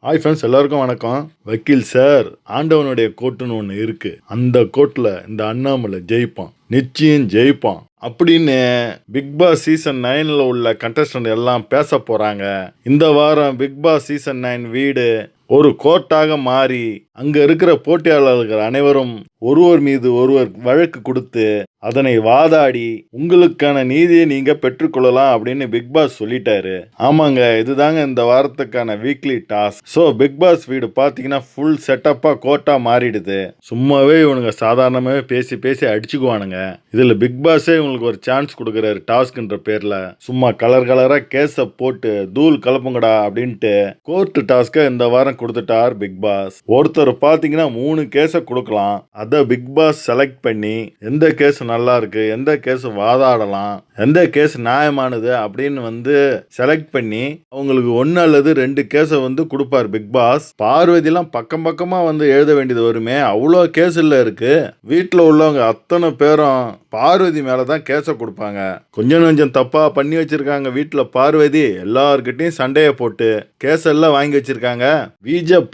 Hi friends, எல்லாருக்கும் வணக்கம். வக்கீல் சார், ஆண்டவனுடைய கோட்டுன்னு ஒன்று இருக்கு. அந்த கோட்டில் இந்த அண்ணாமலை ஜெயிப்பான், நிச்சயம் ஜெயிப்பான் அப்படின்னு பிக் பாஸ் சீசன் 9ல் உள்ள கண்டஸ்டன்ட் எல்லாம் பேச போறாங்க. இந்த வாரம் பிக் பாஸ் சீசன் 9 வீடு ஒரு கோர்ட்டாக மாறி அங்க இருக்கிற போட்டியாளர்கள் அனைவரும் ஒருவர் மீது ஒருவர் வழக்கு கொடுத்து அதனை வாதாடி உங்களுக்கான நீதியை நீங்க பெற்றுக்கொள்ளலாம் அப்படின்னு பிக் பாஸ் சொல்லிட்டாரு. ஆமாங்க, இதுதாங்க இந்த வாரத்துக்கான weekly task. So Bigg Boss வீடு பார்த்தீங்கன்னா ஃபுல் செட்டப்பா கோர்ட்டா மாறிடுது. சும்மாவே இவனுங்க சாதாரணமாகவே பேசி பேசி அடிச்சுக்குவானுங்க. இதுல பிக் பாஸே இவங்களுக்கு ஒரு சான்ஸ் கொடுக்குறாரு. டாஸ்க்ன்ற பேர்ல சும்மா கலர் கலரா கேஸை போட்டு தூள் கலப்புங்கடா அப்படின்ட்டு கோர்ட் டாஸ்கை இந்த வாரம் கொடுத்துட்டார் பிக் பாஸ். ஒருத்தர் பார்த்தீங்கன்னா 3 கேஸை கொடுக்கலாம். அதை பிக் பாஸ் செலக்ட் பண்ணி எந்த கேஸ் நல்லா இருக்கு, எந்த கேஸ் வாதாடலாம், எந்த கேஸ் நியாயமானது அப்படின்னு செலக்ட் பண்ணி அவங்களுக்கு 1 அல்லது 2 கேஸை கொடுப்பார் பிக் பாஸ். பார்வதிலாம் பக்கம் பக்கமா எழுத வேண்டியது வருமே, அவ்வளோ கேஸ்ல இருக்கு. வீட்டில் உள்ளவங்க அத்தனை பேரும் பார்வதி மேலதான் கேஸை கொடுப்பாங்க. கொஞ்சம் தப்பா பண்ணி வச்சிருக்காங்க வீட்டில் பார்வதி. எல்லார்கிட்டையும் சண்டையை போட்டு கேஸ் எல்லாம் வாங்கி வச்சிருக்காங்க.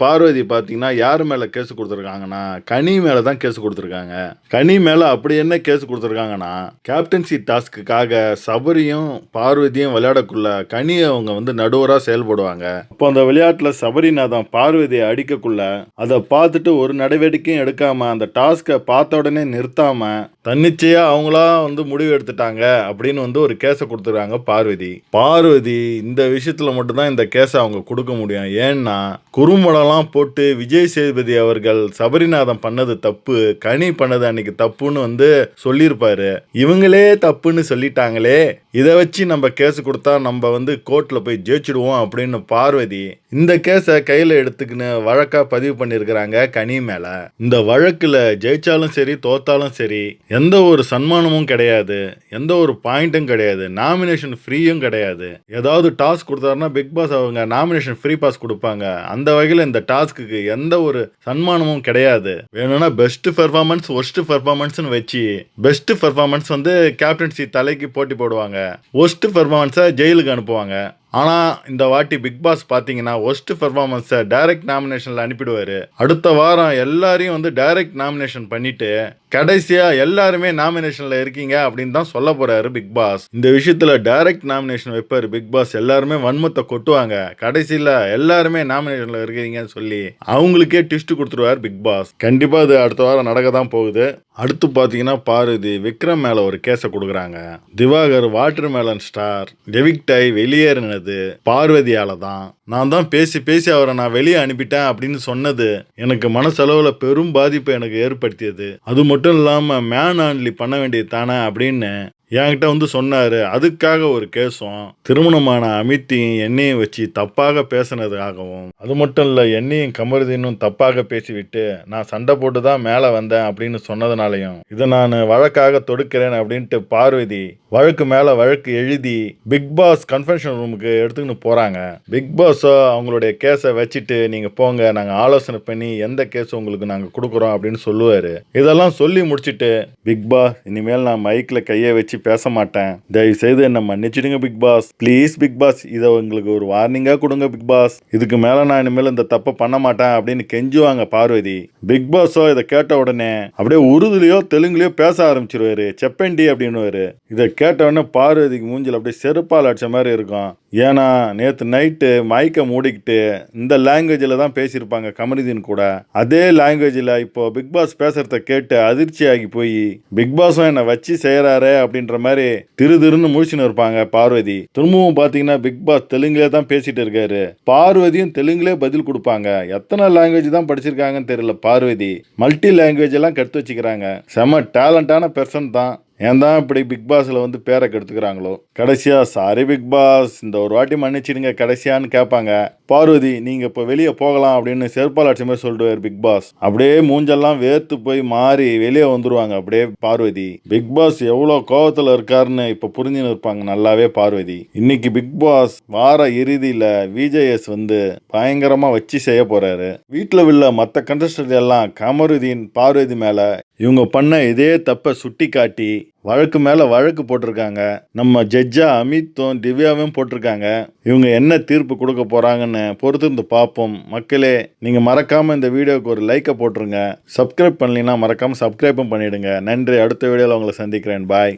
பார்வதி பார்த்தீங்கன்னா யார் மேல கேஸ் கொடுத்துருக்காங்கன்னா கனி மேல தான் கேஸ் கொடுத்துருக்காங்க. கனி மேல அப்படி என்ன கேஸ் கொடுத்துருக்காங்கன்னா, கேப்டன்சி டாஸ்க்குக்காக சபரியும் பார்வதியும் விளையாடக்குள்ள கனியை அவங்க நடுவரா செயல்படுவாங்க. அப்போ அந்த விளையாட்டுல சபரிநாதன் பார்வதியை அடிக்கக்குள்ள அதை பார்த்துட்டு ஒரு நடவடிக்கையும் எடுக்காம அந்த டாஸ்கை பார்த்த உடனே நிறுத்தாம தன்னிச்சையா அவங்களா முடிவு எடுத்துட்டாங்க அப்படின்னு ஒரு கேஸை கொடுத்துருக்காங்க பார்வதி. இந்த விஷயத்துல மட்டும்தான் இந்த கேஸை அவங்க கொடுக்க முடியும். ஏன்னா குறும்படம்லாம் போட்டு விஜய் சேதுபதி அவர்கள் சபரிநாதன் பண்ணது தப்பு, கனி பண்ணது அன்னைக்கு தப்புன்னு சொல்லியிருப்பாரு. இவங்களே தப்புன்னு சொல்லிட்டாங்களே, இதை வச்சு நம்ம கேஸ் கொடுத்தா நம்ம கோர்ட்ல போய் ஜெயிச்சிடுவோம் அப்படின்னு பார்வதி இந்த கேஸை கையில எடுத்துக்கின்னு வழக்கா பதிவு பண்ணிருக்கிறாங்க கனி மேல. இந்த வழக்குல ஜெயிச்சாலும் சரி தோத்தாலும் சரி எந்த ஒரு சன்மானமும் கிடையாது, எந்த ஒரு பாயிண்ட்டும் கிடையாது, நாமினேஷன் ஃப்ரீயும் கிடையாது. ஏதாவது டாஸ்க் கொடுத்தாருன்னா பிக் பாஸ் அவங்க நாமினேஷன் ஃப்ரீ பாஸ் கொடுப்பாங்க. அந்த வகையில் இந்த டாஸ்க்கு எந்த ஒரு சன்மானமும் கிடையாது. வேணும்னா பெஸ்ட் பெர்ஃபார்மன்ஸ் ஒர்ஸ்ட் பெர்ஃபார்மன்ஸ்னு வச்சு பெஸ்ட் பெர்ஃபார்மன்ஸ் கேப்டன்சி தலைக்கு போட்டி போடுவாங்க, ஒர்ஸ்ட் பெர்ஃபார்மன்ஸை ஜெயிலுக்கு அனுப்புவாங்க. ஆனால் இந்த வாட்டி பிக் பாஸ் பார்த்தீங்கன்னா ஒர்ஸ்ட் பெர்ஃபார்மன்ஸை டைரக்ட் நாமினேஷனில் அனுப்பிடுவார். அடுத்த வாரம் எல்லாரையும் டைரக்ட் நாமினேஷன் பண்ணிட்டு கடைசியாக எல்லாருமே நாமினேஷனில் இருக்கீங்க அப்படின்னு தான் சொல்ல போறாரு பிக் பாஸ். இந்த விஷயத்தில் டைரக்ட் நாமினேஷன் வைப்பார் பிக் பாஸ். எல்லாருமே வன்மத்தை கொட்டுவாங்க, கடைசியில் எல்லாருமே நாமினேஷனில் இருக்கீங்கன்னு சொல்லி அவங்களுக்கே ட்விஸ்ட் கொடுத்துருவார் பிக் பாஸ். கண்டிப்பாக இது அடுத்த வாரம் நடக்க தான் போகுது. அடுத்து பார்த்தீங்கன்னா பார்வதி விக்ரம் மேலே ஒரு கேஸை கொடுக்குறாங்க. திவாகர் வாட்டர் மேலன் ஸ்டார் எவிக்டாய் வெளியேறினது பார்வதியால தான். நான் தான் பேசி பேசி அவரை நான் வெளியே அனுப்பிட்டேன் அப்படின்னு சொன்னது எனக்கு மனசளவில் பெரும் பாதிப்பை எனக்கு ஏற்படுத்தியது. அது மட்டும் இல்லாமல் மேன் ஆன்லி பண்ண வேண்டியது தானே அப்படின்னு என்கிட்ட சொன்னாரு. அதுக்காக ஒரு கேஸும், திருமணமான அமித்தையும் என்னையும் வச்சு தப்பாக பேசினதுக்காகவும், அது மட்டும் இல்லை என்னையும் கமருதீனும் தப்பாக பேசிவிட்டு நான் சண்டை போட்டு தான் மேலே வந்தேன் அப்படின்னு சொன்னதுனாலையும் இதை நான் வழக்காக தொடுக்கிறேன் அப்படின்ட்டு பார்வதி வழக்கு மேலே வழக்கு எழுதி பிக் பாஸ் கன்ஃபென்ஷன் ரூமுக்கு எடுத்துக்கின்னு போகிறாங்க. பிக் பாஸோ அவங்களுடைய கேஸை வச்சுட்டு நீங்கள் போங்க, நாங்கள் ஆலோசனை பண்ணி எந்த கேஸ் உங்களுக்கு நாங்கள் கொடுக்குறோம் அப்படின்னு சொல்லுவார். இதெல்லாம் சொல்லி முடிச்சுட்டு பிக் பாஸ் இனிமேல் நான் மைக்கில் கையை வச்சு பேச மாட்டேன், தயவு செய்து என்ன மன்னிச்சிடுங்க Bigg Boss, please Bigg Boss, இதை உங்களுக்கு ஒரு வார்னிங்கா கொடுங்க பிக் பாஸ், இதுக்கு மேல நான் இனிமேல் இந்த தப்பை பண்ண மாட்டேன் அப்படின்னு கெஞ்சுவாங்க பார்வதி. பிக் பாஸோ இதை கேட்ட உடனே அப்படியே உருதுலையோ தெலுங்குலையோ பேச ஆரம்பிச்சிருவாரு, செப்பண்டி அப்படின்னு. இதை கேட்ட உடனே பார்வதிக்கு மூஞ்சில் அப்படியே செருப்பால் அடிச்ச மாதிரி இருக்கும். ஏன்னா நேற்று நைட்டு மைக்கை மூடிக்கிட்டு இந்த லாங்குவேஜில் தான் பேசியிருப்பாங்க கமருதீன் கூட. அதே லாங்குவேஜில் இப்போ பிக் பாஸ் பேசுறத கேட்டு அதிர்ச்சி ஆகி போய் பிக் பாஸும் என்னை வச்சு செய்யறாரு அப்படின்ற மாதிரி திருன்னு முழிச்சுன்னு இருப்பாங்க பார்வதி. திரும்பவும் பார்த்தீங்கன்னா பிக் பாஸ் தெலுங்குலே தான் பேசிட்டு இருக்காரு. பார்வதியும் தெலுங்குலே பதில் கொடுப்பாங்க. எத்தனை லாங்குவேஜ் தான் படிச்சிருக்காங்கன்னு தெரியல பார்வதி. மல்டி லாங்குவேஜ் எல்லாம் கற்று வச்சுக்கிறாங்க. செம டேலண்டான பெர்சன் தான். ஏன் தான் இப்படி பிக் பாஸில் பேரை கெடுத்துக்கிறாங்களோ. கடைசியாக சாரி பிக் பாஸ், இந்த ஒரு வாட்டி மன்னிச்சிடுங்க கடைசியான்னு கேட்பாங்க. பார்வதி நீங்கள் இப்போ வெளியே போகலாம் அப்படின்னு செருப்பால் அடிச்ச மாதிரி சொல்லிடுவார் பிக் பாஸ். அப்படியே மூஞ்செல்லாம் வேர்த்து போய் மாறி வெளியே வந்துருவாங்க அப்படியே பார்வதி. பிக் பாஸ் எவ்வளோ கோவத்தில் இருக்காருன்னு இப்போ புரிஞ்சுன்னு இருப்பாங்க நல்லாவே பார்வதி. இன்னைக்கு பிக் பாஸ் வார இறுதியில் விஜேஎஸ் பயங்கரமாக வச்சு செய்ய போறாரு. வீட்டில் உள்ள மற்ற கண்டஸ்டன்ட் எல்லாம் கமருதீன் பார்வதி மேலே இவங்க பண்ண இதே தப்பை சுட்டி காட்டி வழக்கு மேல வழக்கு போட்டிருக்காங்க. நம்ம ஜட்ஜா அமித்தும் திவ்யாவும் போட்டிருக்காங்க. இவங்க என்ன தீர்ப்பு கொடுக்க போறாங்கன்னு பொறுத்திருந்து பார்ப்போம். மக்களே, நீங்க மறக்காம இந்த வீடியோக்கு ஒரு லைக்கை போட்டுருங்க. சப்ஸ்கிரைப் பண்ணலைன்னா மறக்காம சப்ஸ்கிரைபும் பண்ணிடுங்க. நன்றி. அடுத்த வீடியோவில் உங்களை சந்திக்கிறேன். பாய்.